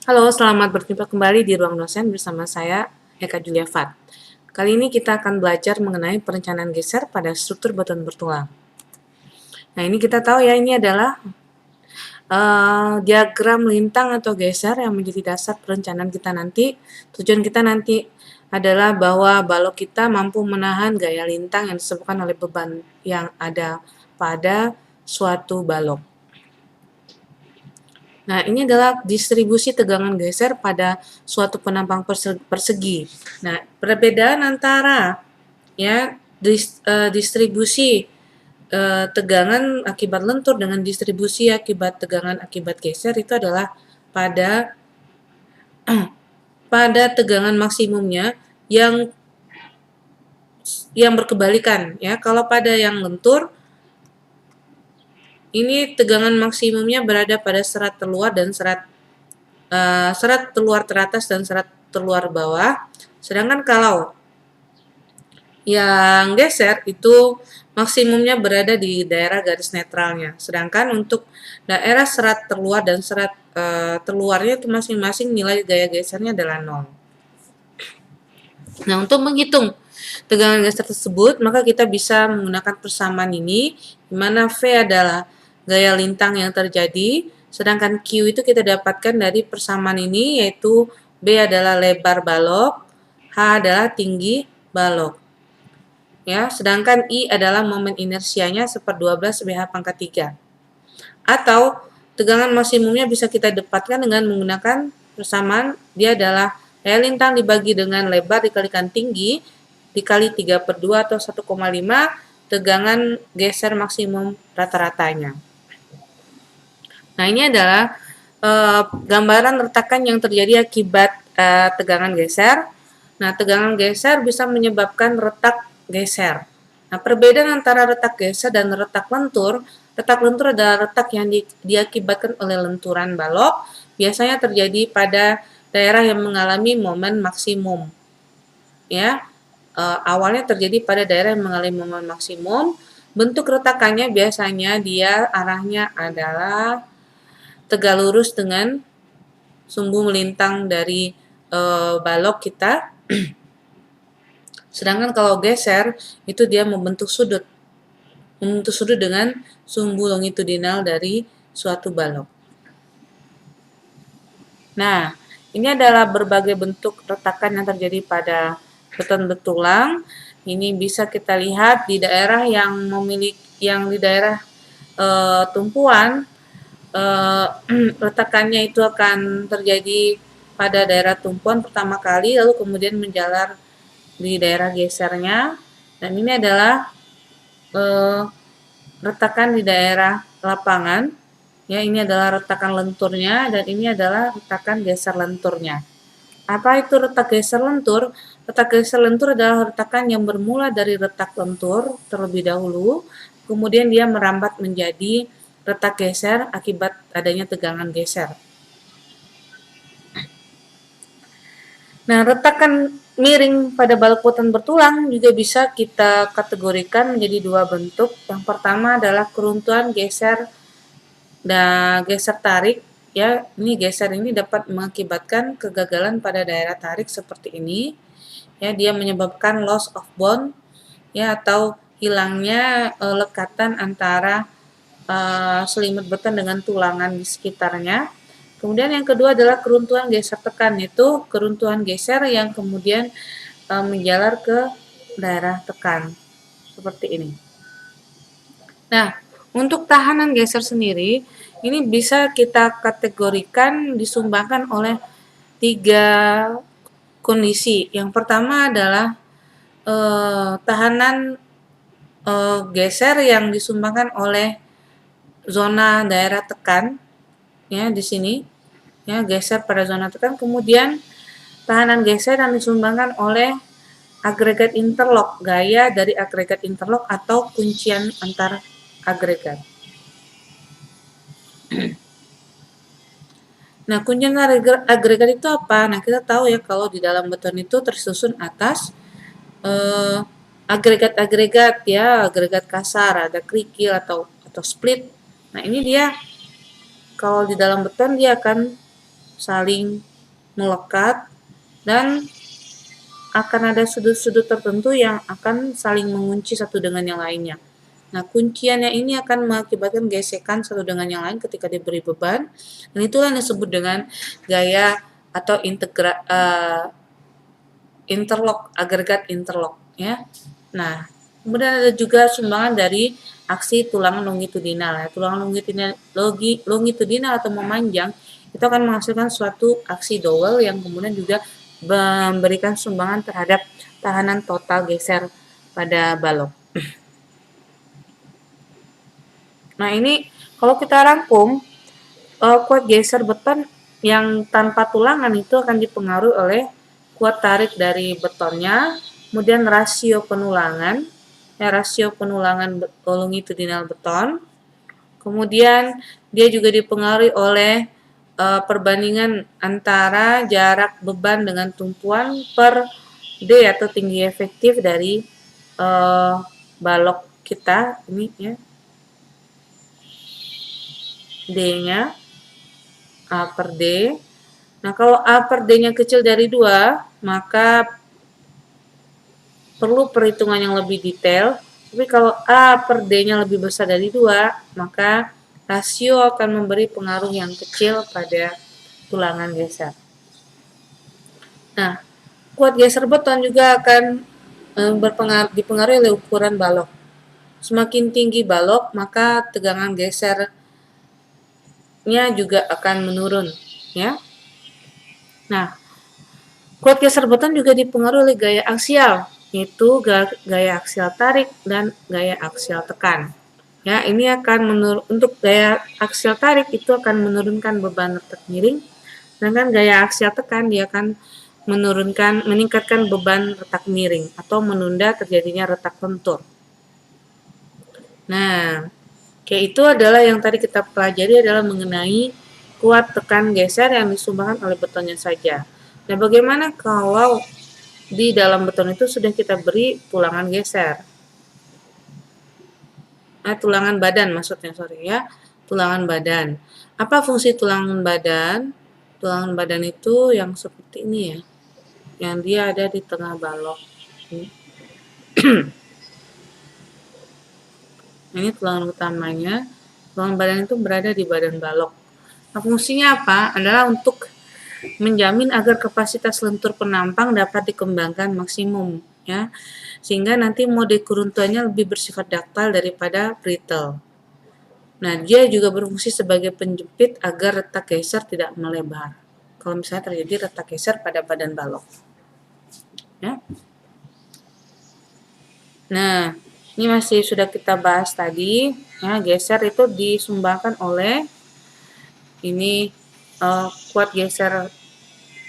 Halo, selamat berjumpa kembali di Ruang Dosen bersama saya, Eka Julia Fat. Kali ini kita akan belajar mengenai perencanaan geser pada struktur batuan bertulang. Nah, ini kita tahu ya, ini adalah diagram lintang atau geser yang menjadi dasar perencanaan kita nanti. Tujuan kita nanti adalah bahwa balok kita mampu menahan gaya lintang yang disebabkan oleh beban yang ada pada suatu balok. Nah, ini adalah distribusi tegangan geser pada suatu penampang persegi. Nah, perbedaan antara ya distribusi tegangan akibat lentur dengan distribusi akibat tegangan akibat geser itu adalah pada pada tegangan maksimumnya yang berkebalikan ya. Kalau pada yang lentur ini tegangan maksimumnya berada pada serat terluar dan serat terluar teratas dan serat terluar bawah. Sedangkan kalau yang geser itu maksimumnya berada di daerah garis netralnya. Sedangkan untuk daerah serat terluar dan serat terluarnya itu masing-masing nilai gaya gesernya adalah 0. Nah, untuk menghitung tegangan geser tersebut, maka kita bisa menggunakan persamaan ini, di mana V adalah gaya lintang yang terjadi, sedangkan Q itu kita dapatkan dari persamaan ini, yaitu B adalah lebar balok, H adalah tinggi balok. Ya, sedangkan I adalah momen inersianya 1/12 BH pangkat 3. Atau tegangan maksimumnya bisa kita dapatkan dengan menggunakan persamaan, dia adalah gaya lintang dibagi dengan lebar dikalikan tinggi dikali 3/2 atau 1,5 tegangan geser maksimum rata-ratanya. Nah, ini adalah gambaran retakan yang terjadi akibat tegangan geser. Nah, tegangan geser bisa menyebabkan retak geser. Nah, perbedaan antara retak geser dan retak lentur adalah retak yang diakibatkan oleh lenturan balok, biasanya terjadi pada daerah yang mengalami momen maksimum. Ya, awalnya terjadi pada daerah yang mengalami momen maksimum. Bentuk retakannya biasanya dia arahnya adalah tegak lurus dengan sumbu melintang dari balok kita. Sedangkan kalau geser itu dia membentuk sudut dengan sumbu longitudinal dari suatu balok. Nah, ini adalah berbagai bentuk retakan yang terjadi pada beton betulang. Ini bisa kita lihat di daerah yang di daerah tumpuan retakannya itu akan terjadi pada daerah tumpuan pertama kali, lalu kemudian menjalar di daerah gesernya. Dan ini adalah retakan di daerah lapangan. Ya, ini adalah retakan lenturnya dan ini adalah retakan geser lenturnya. Apa itu retak geser lentur? Retak geser lentur adalah retakan yang bermula dari retak lentur terlebih dahulu, kemudian dia merambat menjadi retak geser akibat adanya tegangan geser. Nah, retakan miring pada balok beton bertulang juga bisa kita kategorikan menjadi dua bentuk. Yang pertama adalah keruntuhan geser dan geser tarik. Ya, ini geser ini dapat mengakibatkan kegagalan pada daerah tarik seperti ini. Ya, dia menyebabkan loss of bond ya atau hilangnya lekatan antara selimut beton dengan tulangan di sekitarnya. Kemudian yang kedua adalah keruntuhan geser tekan, yaitu keruntuhan geser yang kemudian menjalar ke daerah tekan seperti ini. Nah, untuk tahanan geser sendiri ini bisa kita kategorikan disumbangkan oleh 3 kondisi. Yang pertama adalah tahanan geser yang disumbangkan oleh zona daerah tekan, ya di sini, ya geser pada zona tekan. Kemudian tahanan geser yang disumbangkan oleh agregat interlock, gaya dari agregat interlock atau kuncian antar agregat. Nah, kuncian agregat itu apa? Nah, kita tahu ya kalau di dalam beton itu tersusun atas agregat-agregat ya, agregat kasar, ada kerikil atau split. Nah, ini dia kalau di dalam beton dia akan saling melekat dan akan ada sudut-sudut tertentu yang akan saling mengunci satu dengan yang lainnya. Nah, kunciannya ini akan mengakibatkan gesekan satu dengan yang lain ketika diberi beban, dan itulah yang disebut dengan gaya atau interlock, agregat interlock, ya. Nah, kemudian ada juga sumbangan dari aksi tulangan longitudinal. Ya. Tulangan longitudinal atau memanjang itu akan menghasilkan suatu aksi dowel yang kemudian juga memberikan sumbangan terhadap tahanan total geser pada balok. Nah, ini kalau kita rangkum, kuat geser beton yang tanpa tulangan itu akan dipengaruhi oleh kuat tarik dari betonnya, kemudian rasio penulangan longitudinal beton, kemudian dia juga dipengaruhi oleh perbandingan antara jarak beban dengan tumpuan per D atau tinggi efektif dari balok kita ini, ya. D-nya A per D. Nah, kalau A per D-nya kecil dari 2, maka perlu perhitungan yang lebih detail. Tapi kalau A per D-nya lebih besar dari 2, maka rasio akan memberi pengaruh yang kecil pada tulangan geser. Nah, kuat geser beton juga akan dipengaruhi oleh ukuran balok. Semakin tinggi balok, maka tegangan geser juga akan menurun, ya. Nah, kuat geser beton juga dipengaruhi oleh gaya aksial, yaitu gaya aksial tarik dan gaya aksial tekan. Ya, ini akan untuk gaya aksial tarik itu akan menurunkan beban retak miring, sedangkan gaya aksial tekan dia akan meningkatkan beban retak miring atau menunda terjadinya retak lentur. Nah, kayak itu adalah yang tadi kita pelajari adalah mengenai kuat tekan geser yang disumbangkan oleh betonnya saja. Nah, bagaimana kalau di dalam beton itu sudah kita beri tulangan geser? Tulangan badan maksudnya, tulangan badan. Apa fungsi tulangan badan? Tulangan badan itu yang seperti ini, ya. Yang dia ada di tengah balok. Ini tulangan utamanya. Tulangan badan itu berada di badan balok. Nah, fungsinya apa? Adalah untuk menjamin agar kapasitas lentur penampang dapat dikembangkan maksimum, ya. Sehingga nanti mode keruntuhannya lebih bersifat daktil daripada brittle. Nah, dia juga berfungsi sebagai penjepit agar retak geser tidak melebar. Kalau misalnya terjadi retak geser pada badan balok. Ya. Nah, ini masih sudah kita bahas tadi, ya, geser itu disumbangkan oleh ini kuat geser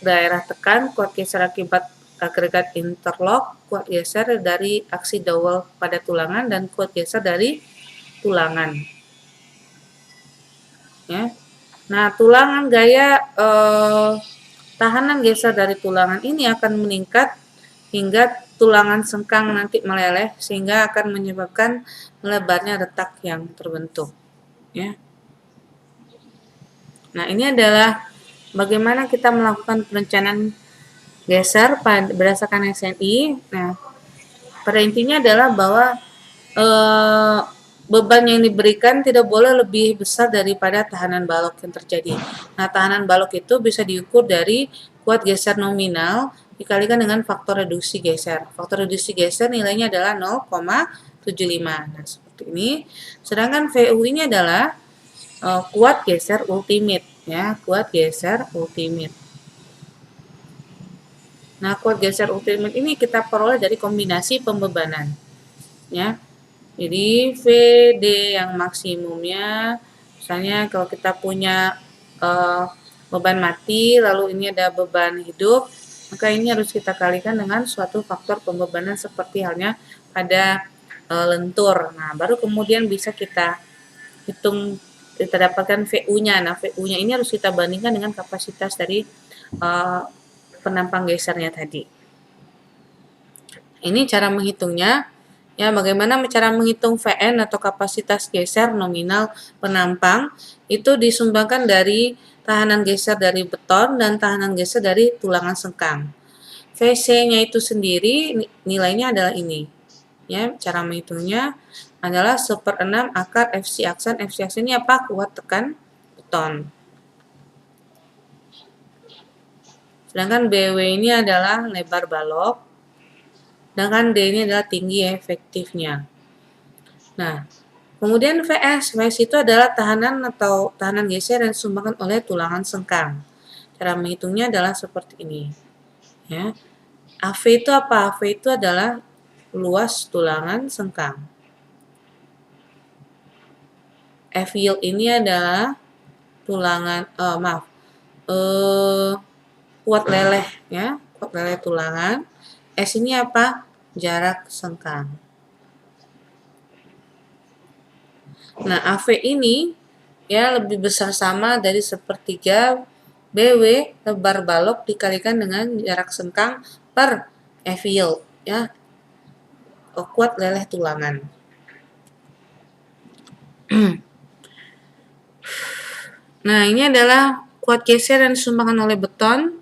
daerah tekan, kuat geser akibat agregat interlock, kuat geser dari aksi dowel pada tulangan, dan kuat geser dari tulangan. Ya. Nah, tulangan gaya tahanan geser dari tulangan ini akan meningkat hingga tulangan sengkang nanti meleleh sehingga akan menyebabkan melebarnya retak yang terbentuk, ya. Nah, ini adalah bagaimana kita melakukan perencanaan geser berdasarkan SNI. Nah, pada intinya adalah bahwa beban yang diberikan tidak boleh lebih besar daripada tahanan balok yang terjadi. Nah, tahanan balok itu bisa diukur dari kuat geser nominal dikalikan dengan faktor reduksi geser. Faktor reduksi geser nilainya adalah 0,75. Nah, seperti ini. Sedangkan VU ini adalah kuat geser ultimate, ya, kuat geser ultimate. Nah, kuat geser ultimate ini kita peroleh dari kombinasi pembebanan, ya. Jadi VD yang maksimumnya, misalnya kalau kita punya beban mati, lalu ini ada beban hidup, maka ini harus kita kalikan dengan suatu faktor pembebanan seperti halnya pada lentur. Nah, baru kemudian bisa kita hitung, kita dapatkan VU-nya. Nah, VU-nya ini harus kita bandingkan dengan kapasitas dari penampang gesernya tadi. Ini cara menghitungnya, Ya, bagaimana cara menghitung VN atau kapasitas geser nominal penampang itu disumbangkan dari tahanan geser dari beton dan tahanan geser dari tulangan sengkang. VC-nya itu sendiri nilainya adalah ini. Ya, cara menghitungnya adalah 1/6 akar FC aksen. FC aksen ini apa? Kuat tekan beton. Sedangkan BW ini adalah lebar balok. Sedangkan D ini adalah tinggi efektifnya. Nah, kemudian VS itu adalah tahanan atau tahanan geser yang disumbangkan oleh tulangan sengkang. Cara menghitungnya adalah seperti ini. Ya. AV itu apa? AV itu adalah luas tulangan sengkang. F yield ini adalah tulangan, kuat leleh ya, kuat leleh tulangan. S ini apa? Jarak sengkang. Nah, AV ini ya lebih besar sama dari 1/3 BW lebar balok dikalikan dengan jarak sengkang per F yield ya, kuat leleh tulangan. Nah, ini adalah kuat geser yang disumbangkan oleh beton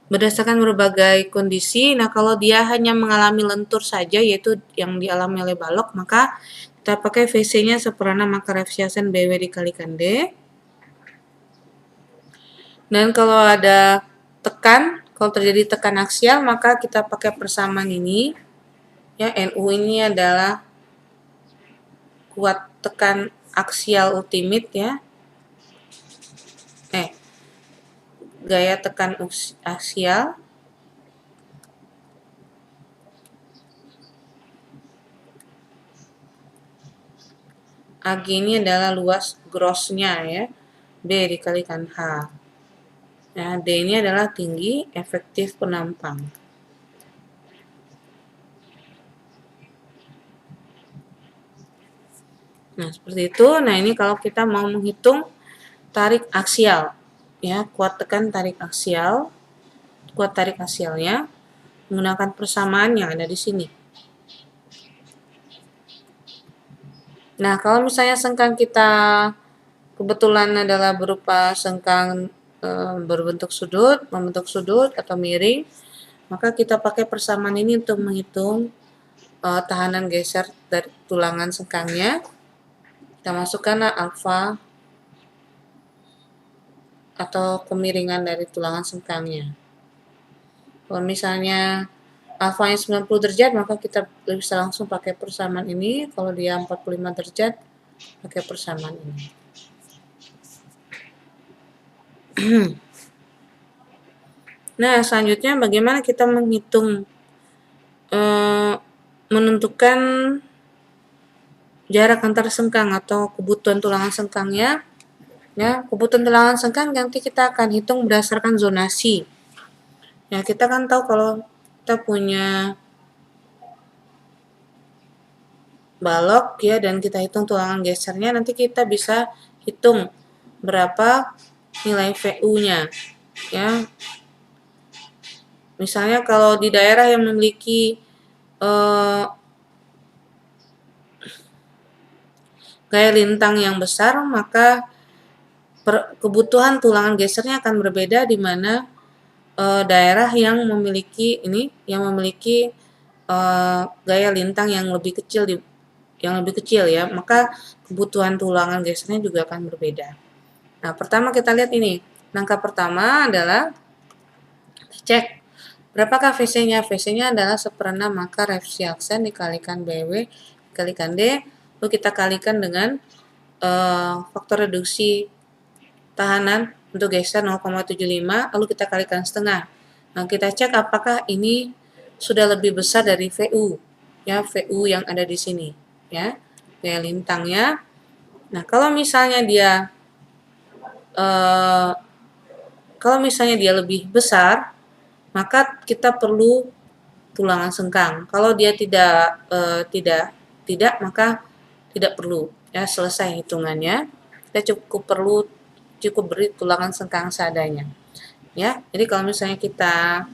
berdasarkan berbagai kondisi. Nah, kalau dia hanya mengalami lentur saja, yaitu yang dialami oleh balok, maka kita pakai VC-nya 1/6 akar efisiensi BW dikalikan D. Dan kalau ada tekan, kalau terjadi tekan aksial, maka kita pakai persamaan ini. Ya, NU ini adalah kuat tekan aksial ultimate ya. Gaya tekan aksial. AG ini adalah luas grossnya ya. B dikalikan H. Nah, D ini adalah tinggi efektif penampang. Nah, seperti itu. Nah, ini kalau kita mau menghitung tarik aksial. Ya, kuat tekan tarik aksial. Kuat tarik aksialnya menggunakan persamaan yang ada di sini. Nah, kalau misalnya sengkang kita kebetulan adalah berupa sengkang berbentuk sudut, membentuk sudut atau miring, maka kita pakai persamaan ini untuk menghitung tahanan geser dari tulangan sengkangnya. Kita masukkan alfa atau kemiringan dari tulangan sengkangnya. Kalau misalnya alfanya 90 derajat, maka kita bisa langsung pakai persamaan ini. Kalau dia 45 derajat, pakai persamaan ini. Nah, selanjutnya bagaimana kita menghitung, menentukan jarak antar sengkang atau kebutuhan tulangan sengkangnya. Ya, kebutuhan tulangan sengkang nanti kita akan hitung berdasarkan zonasi. Ya, kita kan tahu kalau kita punya balok ya dan kita hitung tulangan gesernya, nanti kita bisa hitung berapa nilai VU-nya ya. Misalnya kalau di daerah yang memiliki gaya lintang yang besar, maka kebutuhan tulangan gesernya akan berbeda di mana daerah yang memiliki gaya lintang yang lebih kecil ya, maka kebutuhan tulangan gesernya juga akan berbeda. Nah, pertama kita lihat ini. Langkah pertama adalah cek berapakah VC-nya. VC-nya adalah 1/6 akar FC aksen dikalikan BW dikalikan D, lalu kita kalikan dengan faktor reduksi tahanan untuk geser 0,75, lalu kita kalikan setengah. Nah, kita cek apakah ini sudah lebih besar dari VU, ya, VU yang ada di sini, ya, gaya lintangnya. Nah, kalau misalnya dia lebih besar, maka kita perlu tulangan sengkang. Kalau dia tidak, maka tidak perlu. Ya, selesai hitungannya. Kita cukup beri tulangan sengkang seadanya. Ya, jadi kalau misalnya kita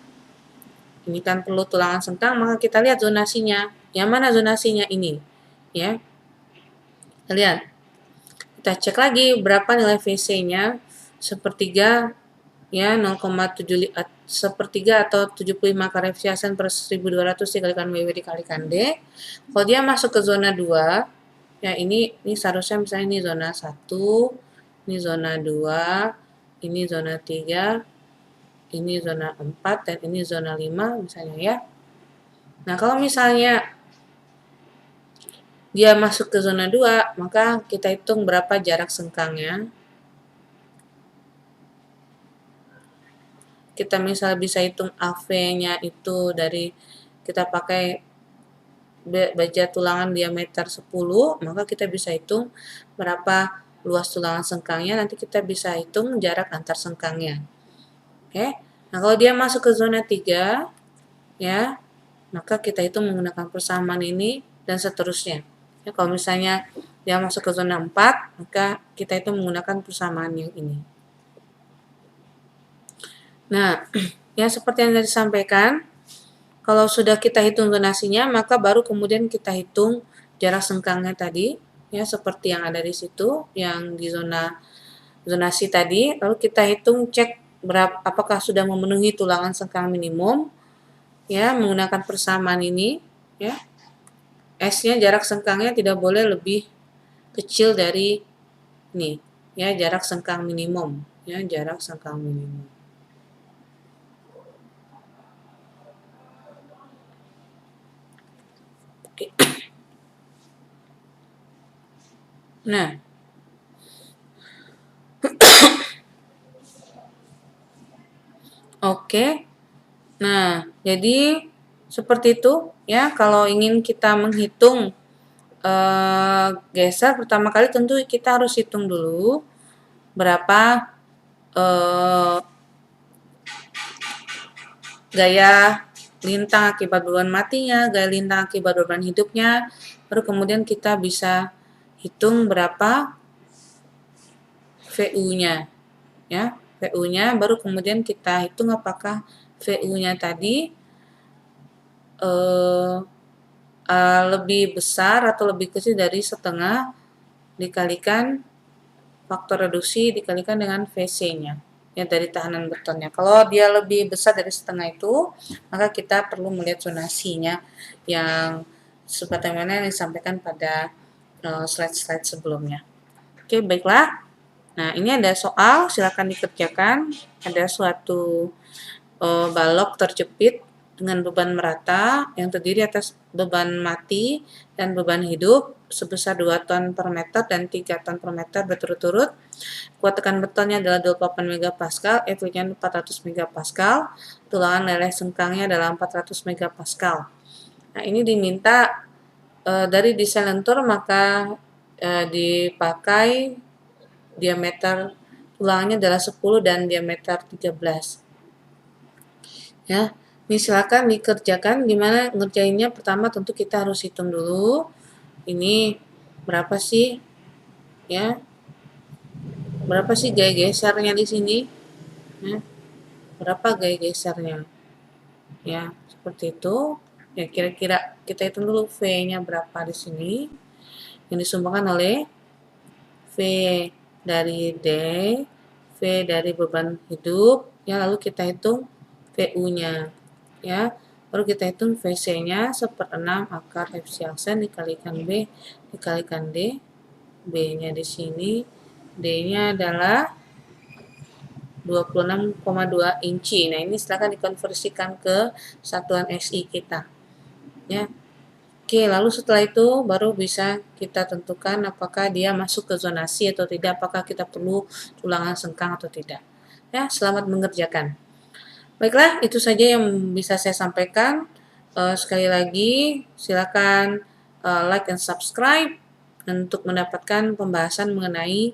ini kan perlu tulangan sengkang, maka kita lihat zonasinya. Yang mana zonasinya ini? Ya, lihat. Kita cek lagi berapa nilai VC-nya. Sepertiga ya 0,7 sepertiga atau 75 kali Fc per 1200 dikalikan WW dikalikan D. Kalau dia masuk ke zona 2, ya ini seharusnya misalnya ini zona 1, ini zona 2, ini zona 3, ini zona 4, dan ini zona 5 misalnya ya. Nah, kalau misalnya dia masuk ke zona 2, maka kita hitung berapa jarak sengkangnya. Kita misal bisa hitung AV-nya itu dari kita pakai baja tulangan diameter 10, maka kita bisa hitung berapa luas tulangan sengkangnya, nanti kita bisa hitung jarak antar sengkangnya. Oke. Nah, kalau dia masuk ke zona 3, ya, maka kita hitung menggunakan persamaan ini dan seterusnya. Ya, kalau misalnya dia masuk ke zona 4, maka kita hitung menggunakan persamaan yang ini. Nah, ya seperti yang tadi disampaikan, kalau sudah kita hitung zonasinya, maka baru kemudian kita hitung jarak sengkangnya tadi, ya seperti yang ada di situ, yang di zonasi tadi. Lalu kita hitung cek berapa, apakah sudah memenuhi tulangan sengkang minimum, ya menggunakan persamaan ini, ya. S-nya jarak sengkangnya tidak boleh lebih kecil dari ini, ya jarak sengkang minimum, ya jarak sengkang minimum. Oke. Nah, oke. Nah, jadi seperti itu ya. Kalau ingin kita menghitung geser, pertama kali tentu kita harus hitung dulu berapa gaya lintang akibat beban matinya, gaya lintang akibat beban hidupnya, baru kemudian kita bisa hitung berapa VU-nya, ya, VU-nya, baru kemudian kita hitung apakah VU-nya tadi lebih besar atau lebih kecil dari setengah dikalikan faktor reduksi dikalikan dengan VC-nya, ya dari tahanan betonnya. Kalau dia lebih besar dari setengah itu, maka kita perlu melihat zonasinya yang sebagaimana yang disampaikan pada slide-slide sebelumnya. Oke, baiklah. Nah, ini ada soal, silakan dikerjakan. Ada suatu balok terjepit dengan beban merata yang terdiri atas beban mati dan beban hidup sebesar 2 ton per meter dan 3 ton per meter berturut-turut. Kuat tekan betonnya adalah 28 MPa, efisiensi 400 MPa, tulangan leleh sengkangnya adalah 400 MPa. Nah, ini diminta dari desain lentur, maka dipakai diameter tulangannya adalah 10 dan diameter 13. Ya, ini silakan dikerjakan. Gimana ngerjainnya? Pertama tentu kita harus hitung dulu. Ini berapa sih? Ya, berapa sih gaya gesernya di sini? Ya, berapa gaya gesernya? Ya, seperti itu. Ya, kira-kira kita hitung dulu V-nya berapa di sini. Yang disumbangkan oleh V dari D, V dari beban hidup. Ya, lalu kita hitung VU-nya. Ya, baru kita hitung VC-nya 1/6 akar Fc aksen dikalikan B dikalikan D. B-nya di sini, D-nya adalah 26,2 inci. Nah, ini silakan dikonversikan ke satuan SI kita. Ya. Oke, lalu setelah itu baru bisa kita tentukan apakah dia masuk ke zonasi atau tidak, apakah kita perlu tulangan sengkang atau tidak. Ya, selamat mengerjakan. Baiklah, itu saja yang bisa saya sampaikan. Sekali lagi, silakan like dan subscribe untuk mendapatkan pembahasan mengenai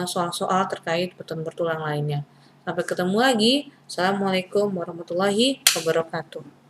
soal-soal terkait beton bertulang lainnya. Sampai ketemu lagi. Assalamualaikum warahmatullahi wabarakatuh.